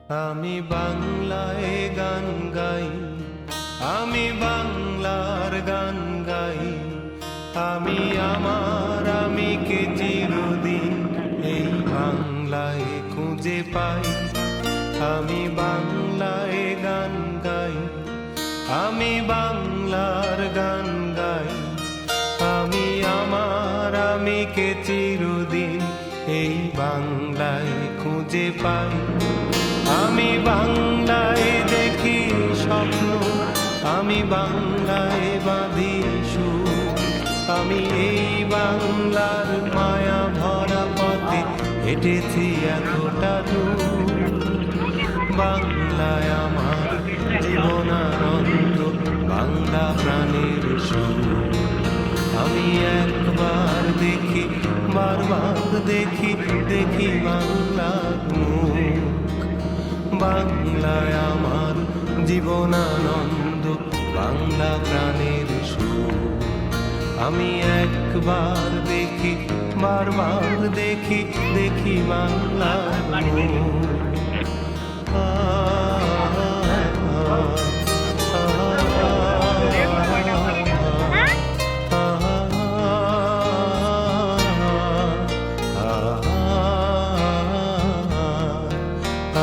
আমি বাংলায় গান গাই, আমি বাংলার গান গাই। আমি আমার আমিকে চিরদিন এই বাংলায় খুঁজে পাই। আমি বাংলায় গান গাই, আমি বাংলার গান গাই। আমি আমার আমিকে চিরদিন এই বাংলায় খুঁজে পাই। আমি বাংলায় দেখি স্বপ্ন, আমি বাংলায় বাঁধি সুর। আমি এই বাংলার মায়া ভরা পথে হেঁটেছি এতটা দূর। বাংলায় আমার জীবনানন্দ, বাংলা প্রাণের সুর। আমি একবার দেখি, বারবার দেখি, দেখি বাংলার মুখ। বাংলায় আমার জীবনানন্দ, বাংলা প্রাণের সুর। আমি একবার দেখি, বারবার দেখি, দেখি বাংলার মুখ।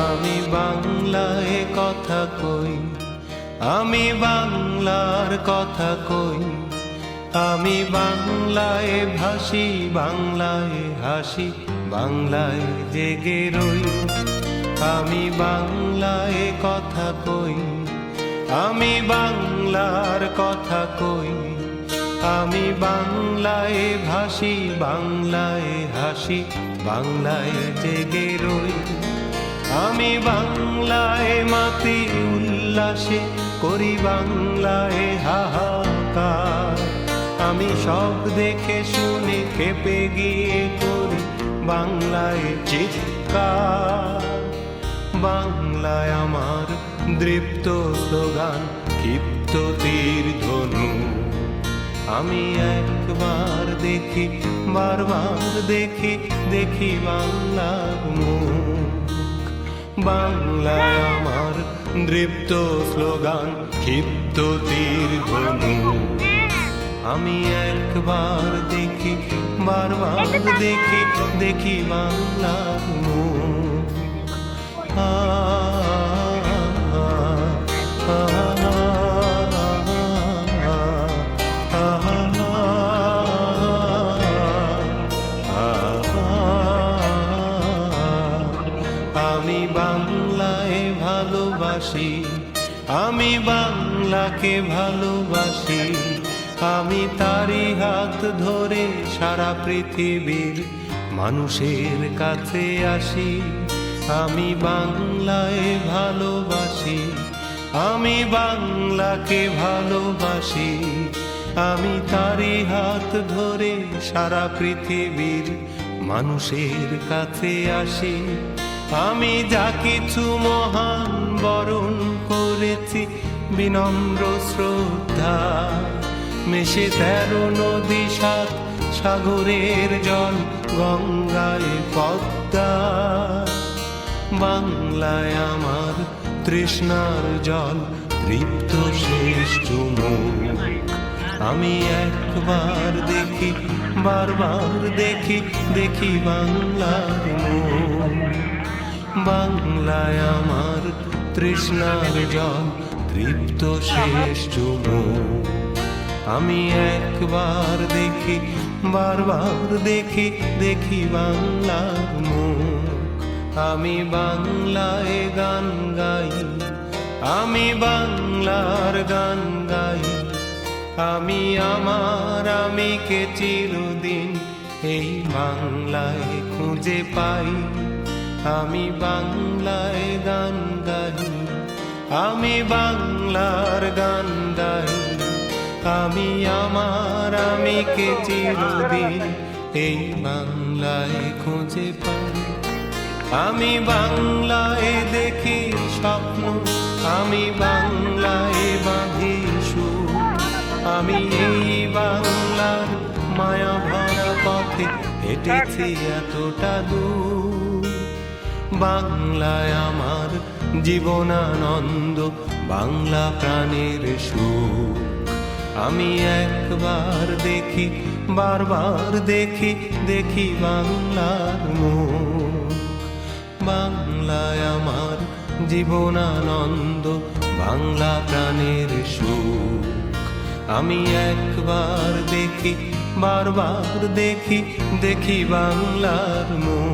আমি বাংলায় কথা কই, আমি বাংলার কথা কই। আমি বাংলায় ভাসি, বাংলায় হাসি, বাংলায় জেগে রই। আমি বাংলায় কথা কই, আমি বাংলার কথা কই। আমি বাংলায় ভাসি, বাংলায় হাসি, বাংলায় জেগে রই। আমি বাংলায় মাতি উল্লাসে, করি বাংলায় হাহাকার। আমি সব দেখে শুনে খেপে গিয়ে করি বাংলায় চিৎকার। বাংলায় আমার দৃপ্ত স্লোগান, ক্ষিপ্ত তীর ধনু। আমি একবার দেখি, বারবার দেখি, দেখি বাংলার মুখ। বাংলায় আমার দৃপ্ত স্লোগান, ক্ষিপ্ত তীর ধনু। আমি একবার দেখি, বারবার দেখি, দেখি বাংলার মুখ। আমি বাংলায় ভালোবাসি, আমি বাংলাকে ভালোবাসি। আমি তারি হাত ধরে সারা পৃথিবীর মানুষের কাছে আসি। আমি বাংলায় ভালোবাসি, আমি বাংলাকে ভালোবাসি। আমি তারি হাত ধরে সারা পৃথিবীর মানুষের কাছে আসি। আমি যা কিছু মহান বরণ করেছি বিনম্র শ্রদ্ধা। মেশে 13 নদী 7 সাগরের জল, গঙ্গায় পদ্মা। বাংলায় আমার তৃষ্ণার জল, তৃপ্ত শেষ চুমুক। আমি একবার দেখি, বারবার দেখি, দেখি বাংলার মুখ। বাংলায় আমার তৃষ্ণার জল, তৃপ্ত শেষ চুমুক। আমি একবার দেখি, বারবার দেখি, দেখি বাংলার মুখ। আমি বাংলায় গান গাই, আমি বাংলার গান গাই। আমি আমার আমিকে চিরদিন এই বাংলায় খুঁজে পাই। আমি বাংলায় গান গাই, আমি বাংলার গান গাই। আমি আমার আমিকে চিরদিন এই বাংলায় খুঁজে পাই। আমি বাংলায় দেখি স্বপ্ন, আমি বাংলায় বাঁধি সুর। আমি এই বাংলার মায়া ভরা পথে হেঁটেছি এতটা দূর। বাংলায় আমার জীবনানন্দ বাংলা প্রাণের সুখ। আমি একবার দেখি, বারবার দেখি, দেখি বাংলার মুখ। বাংলায় আমার জীবনানন্দ বাংলা প্রাণের সুখ। আমি একবার দেখি, বারবার দেখি, দেখি বাংলার মুখ।